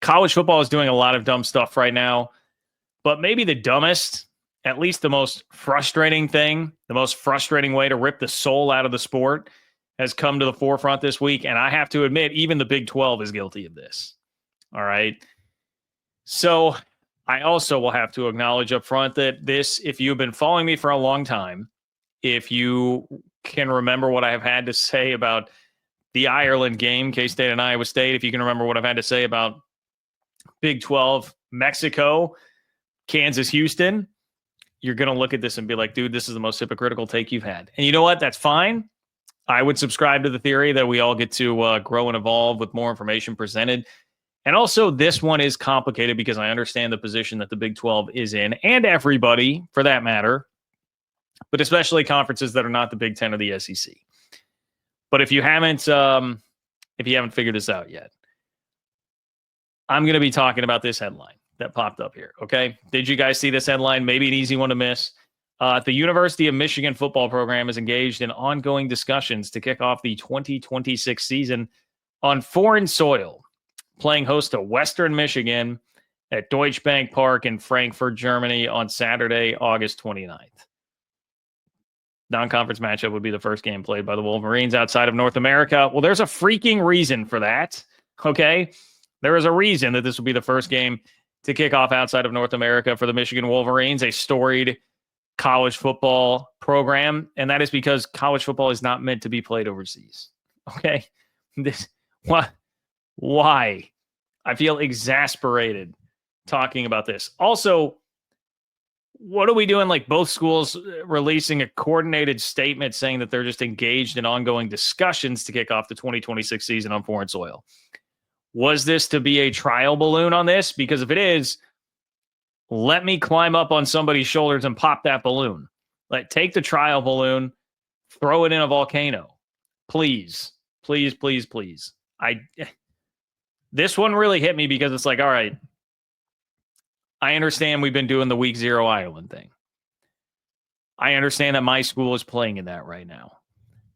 college football is doing a lot of dumb stuff right now, but maybe the dumbest, at least the most frustrating thing, the most frustrating way to rip the soul out of the sport has come to the forefront this week. And I have to admit, even the Big 12 is guilty of this. All right. So I also will have to acknowledge up front that this, if you've been following me for a long time, if you can remember what I have had to say about the Ireland game, K-State and Iowa State, if you can remember what I've had to say about Big 12, Mexico, Kansas, Houston, you're going to look at this and be like, dude, this is the most hypocritical take you've had. And you know what? That's fine. I would subscribe to the theory that we all get to grow and evolve with more information presented. And also, this one is complicated because I understand the position that the Big 12 is in, and everybody, for that matter, but especially conferences that are not the Big 10 or the SEC. But if you haven't figured this out yet, I'm going to be talking about this headline that popped up here. Okay, did you guys see this headline? Maybe an easy one to miss. The University of Michigan football program is engaged in ongoing discussions to kick off the 2026 season on foreign soil, playing host to Western Michigan at Deutsche Bank Park in Frankfurt, Germany on Saturday, August 29th. Non-conference matchup would be the first game played by the Wolverines outside of North America. Well, there's a freaking reason for that, okay? There is a reason that this will be the first game to kick off outside of North America for the Michigan Wolverines, a storied college football program, and that is because college football is not meant to be played overseas, okay? Why? I feel exasperated talking about this. Also, what are we doing? Like both schools releasing a coordinated statement saying that they're just engaged in ongoing discussions to kick off the 2026 season on foreign soil. Was this to be a trial balloon on this? Because if it is, let me climb up on somebody's shoulders and pop that balloon. Like, take the trial balloon, throw it in a volcano. Please, please, please, please. This one really hit me because it's like, all right, I understand we've been doing the week 0 Ireland thing. I understand that my school is playing in that right now.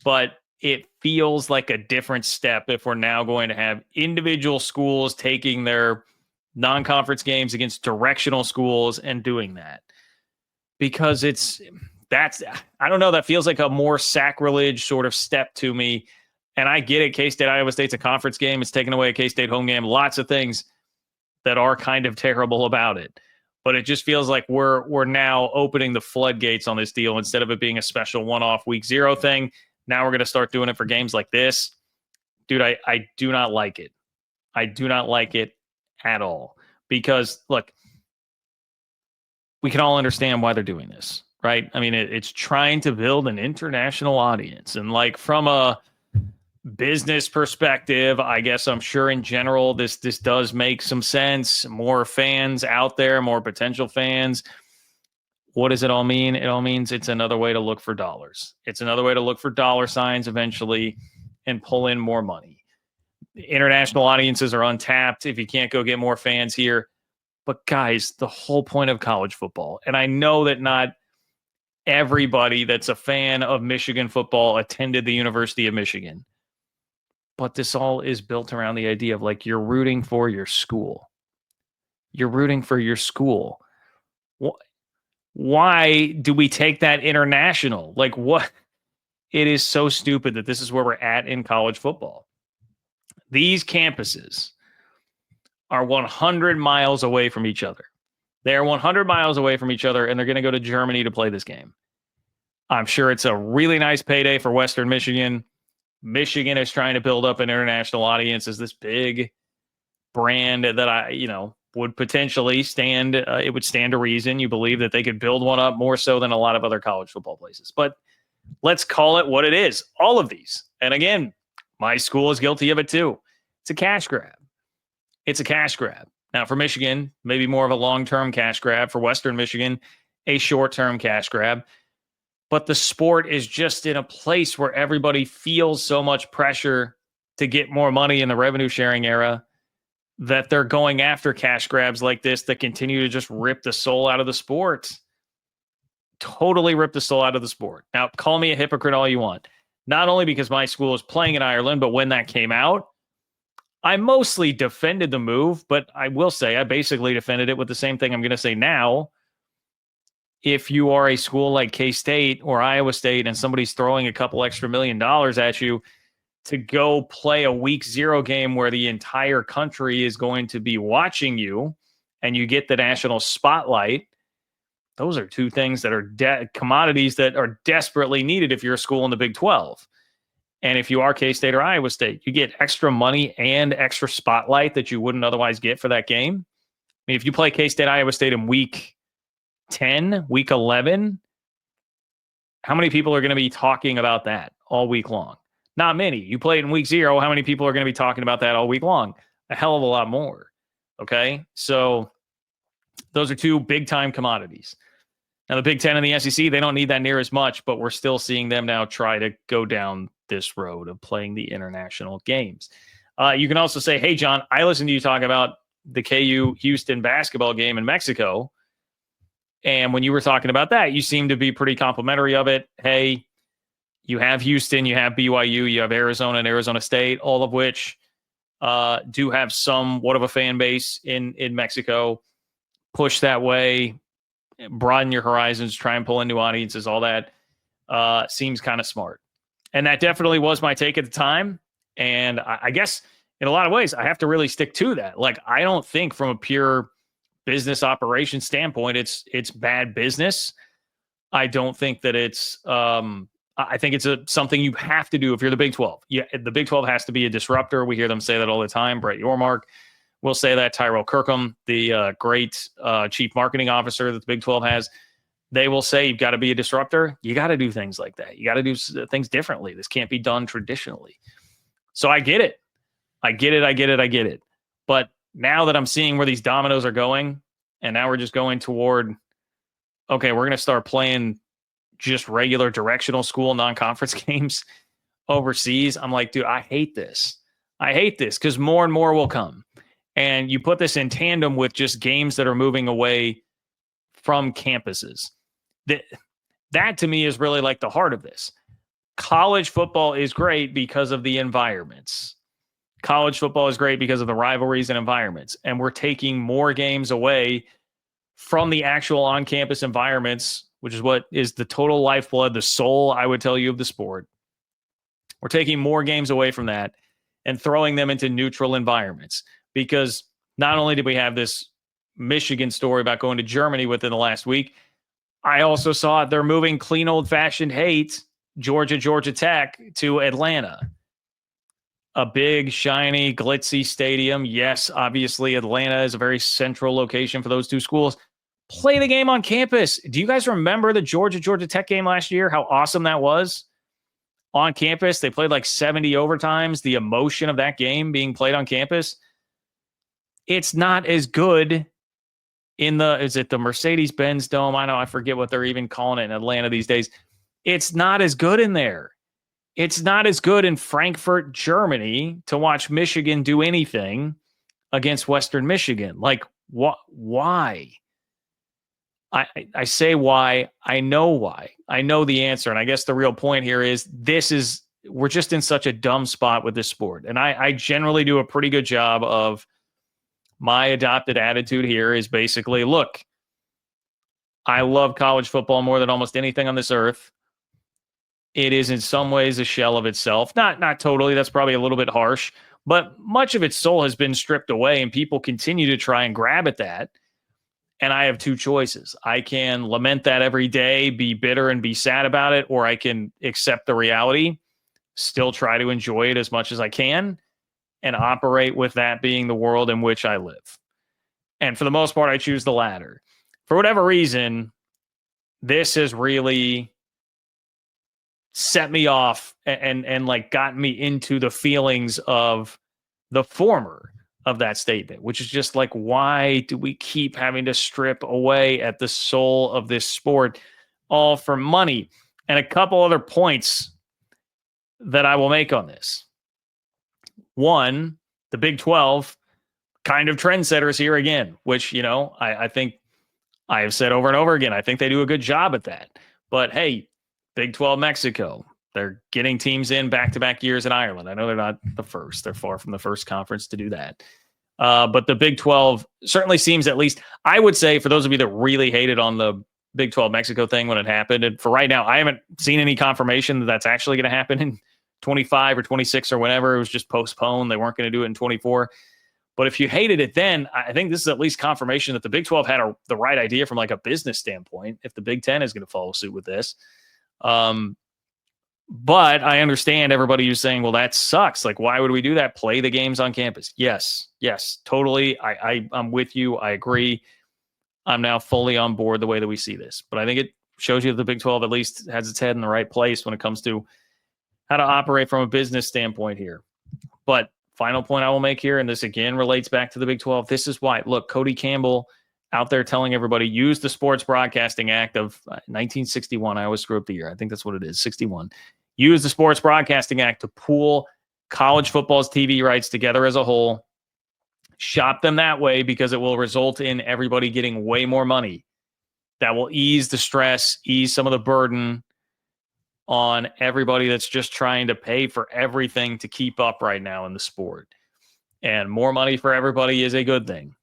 But it feels like a different step if we're now going to have individual schools taking their non-conference games against directional schools and doing that. Because I don't know, that feels like a more sacrilege sort of step to me. And I get it, K-State, Iowa State's a conference game. It's taken away a K-State home game. Lots of things that are kind of terrible about it. But it just feels like we're now opening the floodgates on this deal instead of it being a special one-off week 0 thing. Now we're going to start doing it for games like this. Dude, I do not like it. I do not like it at all. Because, look, we can all understand why they're doing this, right? I mean, it's trying to build an international audience. And, like, from a business perspective, I guess I'm sure in general this does make some sense. More fans out there, more potential fans. What does it all mean? It all means it's another way to look for dollars. It's another way to look for dollar signs eventually and pull in more money. International audiences are untapped if you can't go get more fans here. But guys, the whole point of college football, and I know that not everybody that's a fan of Michigan football attended the University of Michigan. But this all is built around the idea of, like, you're rooting for your school. You're rooting for your school. Why do we take that international? Like, what? It is so stupid that this is where we're at in college football. These campuses are 100 miles away from each other. They are 100 miles away from each other, and they're going to go to Germany to play this game. I'm sure it's a really nice payday for Western Michigan. Michigan is trying to build up an international audience as this big brand that would potentially stand. It would stand to reason. You believe that they could build one up more so than a lot of other college football places. But let's call it what it is. All of these. And again, my school is guilty of it too. It's a cash grab. It's a cash grab. Now for Michigan, maybe more of a long-term cash grab. For Western Michigan, a short-term cash grab. But the sport is just in a place where everybody feels so much pressure to get more money in the revenue sharing era that they're going after cash grabs like this that continue to just rip the soul out of the sport. Totally rip the soul out of the sport. Now, call me a hypocrite all you want. Not only because my school is playing in Ireland, but when that came out, I mostly defended the move, but I will say I basically defended it with the same thing I'm going to say now. If you are a school like K-State or Iowa State and somebody's throwing a couple extra $1 million at you to go play a week 0 game where the entire country is going to be watching you and you get the national spotlight, those are two things that are commodities that are desperately needed if you're a school in the Big 12. And if you are K-State or Iowa State, you get extra money and extra spotlight that you wouldn't otherwise get for that game. I mean, if you play K-State, Iowa State in week 10, week 11, how many people are going to be talking about that all week long? Not many. You play it in week 0, how many people are going to be talking about that all week long? A hell of a lot more. Okay? So those are two big-time commodities. Now, the Big Ten and the SEC, they don't need that near as much, but we're still seeing them now try to go down this road of playing the international games. You can also say, hey, John, I listened to you talk about the KU Houston basketball game in Mexico. And when you were talking about that, you seem to be pretty complimentary of it. Hey, you have Houston, you have BYU, you have Arizona and Arizona State, all of which do have somewhat of a fan base in Mexico. Push that way, broaden your horizons, try and pull in new audiences, all that seems kind of smart. And that definitely was my take at the time. And I guess in a lot of ways, I have to really stick to that. Like, I don't think from a pure business operation standpoint, it's bad business. I don't think that it's, I think it's something you have to do if you're the Big 12. Yeah, the Big 12 has to be a disruptor. We hear them say that all the time. Brett Yormark will say that. Tyrell Kirkham, the great chief marketing officer that the Big 12 has, they will say you've got to be a disruptor. You got to do things like that. You got to do things differently. This can't be done traditionally. So I get it. I get it. But now that I'm seeing where these dominoes are going, and now we're just going toward, okay, we're going to start playing just regular directional school non-conference games overseas. I'm like, dude, I hate this. I hate this because more and more will come. And you put this in tandem with just games that are moving away from campuses. That to me is really like the heart of this. College football is great because of the environments. College football is great because of the rivalries and environments. And we're taking more games away from the actual on-campus environments, which is what is the total lifeblood, the soul, I would tell you, of the sport. We're taking more games away from that and throwing them into neutral environments. Because not only did we have this Michigan story about going to Germany within the last week, I also saw they're moving clean old-fashioned hate, Georgia Tech, to Atlanta. A big, shiny, glitzy stadium. Yes, obviously Atlanta is a very central location for those two schools. Play the game on campus. Do you guys remember the Georgia Tech game last year? How awesome that was? On campus, they played like 70 overtimes. The emotion of that game being played on campus. It's not as good is it the Mercedes-Benz Dome? I forget what they're even calling it in Atlanta these days. It's not as good in there. It's not as good in Frankfurt, Germany, to watch Michigan do anything against Western Michigan. Like, why? I say why. I know why. I know the answer. And I guess the real point here is we're just in such a dumb spot with this sport. And I generally do a pretty good job of, my adopted attitude here is basically, look, I love college football more than almost anything on this earth. It is in some ways a shell of itself. Not totally. That's probably a little bit harsh. But much of its soul has been stripped away, and people continue to try and grab at that. And I have two choices. I can lament that every day, be bitter and be sad about it, or I can accept the reality, still try to enjoy it as much as I can, and operate with that being the world in which I live. And for the most part, I choose the latter. For whatever reason, this has really set me off and like got me into the feelings of the former of that statement, which is just like, why do we keep having to strip away at the soul of this sport all for money? And a couple other points that I will make on this. One, the Big 12 kind of trendsetters here again, which, I think I have said over and over again, I think they do a good job at that. But hey, Big 12 Mexico, They're getting teams in back-to-back years in Ireland. I know they're not the first. They're far from the first conference to do that. But the Big 12 certainly seems, at least, I would say, for those of you that really hated on the Big 12 Mexico thing when it happened, and for right now, I haven't seen any confirmation that that's actually going to happen in 25 or 26 or whenever. It was just postponed. They weren't going to do it in 24. But if you hated it then, I think this is at least confirmation that the Big 12 had the right idea from like a business standpoint, if the Big 10 is going to follow suit with this. But I understand everybody who's saying, well, that sucks. Like, why would we do that? Play the games on campus. Yes, totally. I'm with you. I agree. I'm now fully on board the way that we see this. But I think it shows you that the Big 12 at least has its head in the right place when it comes to how to operate from a business standpoint here. But final point I will make here, and this again relates back to the Big 12. This is why, look, Cody Campbell out there telling everybody, use the Sports Broadcasting Act of 1961. I always screw up the year. I think that's what it is, 61. Use the Sports Broadcasting Act to pool college football's TV rights together as a whole. Shop them that way because it will result in everybody getting way more money. That will ease the stress, ease some of the burden on everybody that's just trying to pay for everything to keep up right now in the sport. And more money for everybody is a good thing.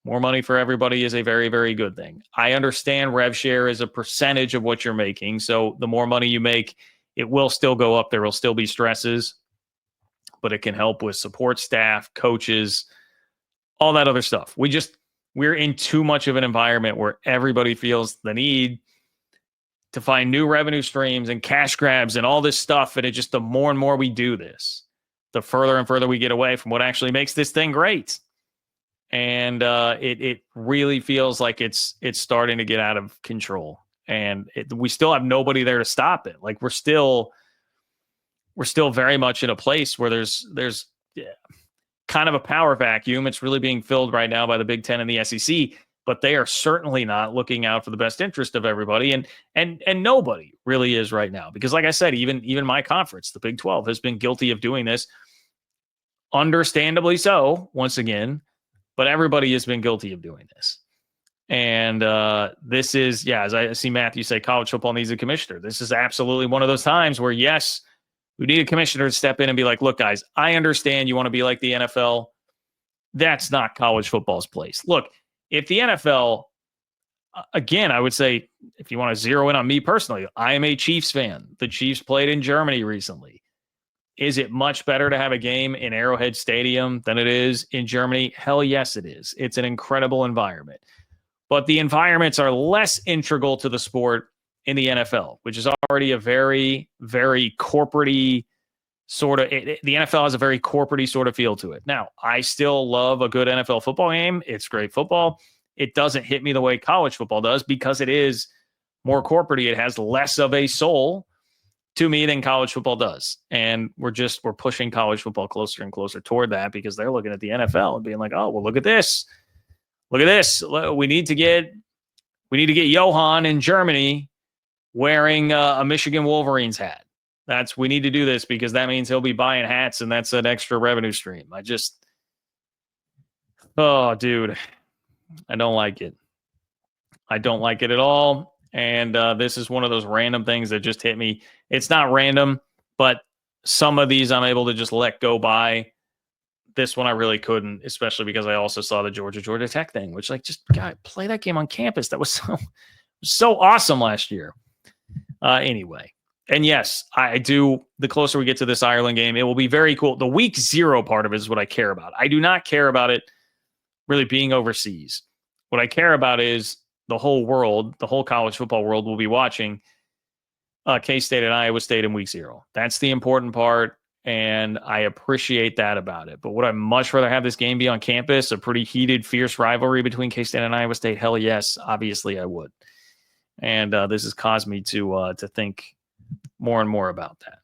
More money for everybody is a very, very good thing. I understand rev share is a percentage of what you're making. So the more money you make, it will still go up. There will still be stresses, but it can help with support staff, coaches, all that other stuff. We're in too much of an environment where everybody feels the need to find new revenue streams and cash grabs and all this stuff. And the more and more we do this, the further and further we get away from what actually makes this thing great. And it really feels like it's starting to get out of control. And we still have nobody there to stop it. Like we're still very much in a place where there's kind of a power vacuum. It's really being filled right now by the Big Ten and the SEC, but they are certainly not looking out for the best interest of everybody. And nobody really is right now, because like I said, even my conference, the Big 12, has been guilty of doing this, understandably so, once again, but everybody has been guilty of doing this. And this is, as I see Matthew say, college football needs a commissioner. This is absolutely one of those times where, yes, we need a commissioner to step in and be like, look, guys, I understand you want to be like the NFL. That's not college football's place. Look, if the NFL, again, I would say, if you want to zero in on me personally, I am a Chiefs fan. The Chiefs played in Germany recently. Is it much better to have a game in Arrowhead Stadium than it is in Germany? Hell yes, it is. It's an incredible environment. But the environments are less integral to the sport in the NFL, which is already a very, very corporate-y sort of. The NFL has a very corporate-y sort of feel to it. Now, I still love a good NFL football game. It's great football. It doesn't hit me the way college football does because it is more corporate-y. It has less of a soul to me than college football does. And we're pushing college football closer and closer toward that because they're looking at the NFL and being like, oh, well, look at this. Look at this. We need to get Johan in Germany wearing a Michigan Wolverines hat. We need to do this because that means he'll be buying hats and that's an extra revenue stream. Oh, dude, I don't like it. I don't like it at all. And this is one of those random things that just hit me. It's not random, but some of these I'm able to just let go by. This one I really couldn't, especially because I also saw the Georgia Tech thing, which God, play that game on campus. That was so awesome last year. Anyway, and yes, I do. The closer we get to this Ireland game, it will be very cool. The week 0 part of it is what I care about. I do not care about it really being overseas. What I care about is the whole world, the whole college football world will be watching K-State and Iowa State in week 0. That's the important part. And I appreciate that about it. But would I much rather have this game be on campus, a pretty heated, fierce rivalry between K-State and Iowa State? Hell yes, obviously I would. And this has caused me to think more and more about that.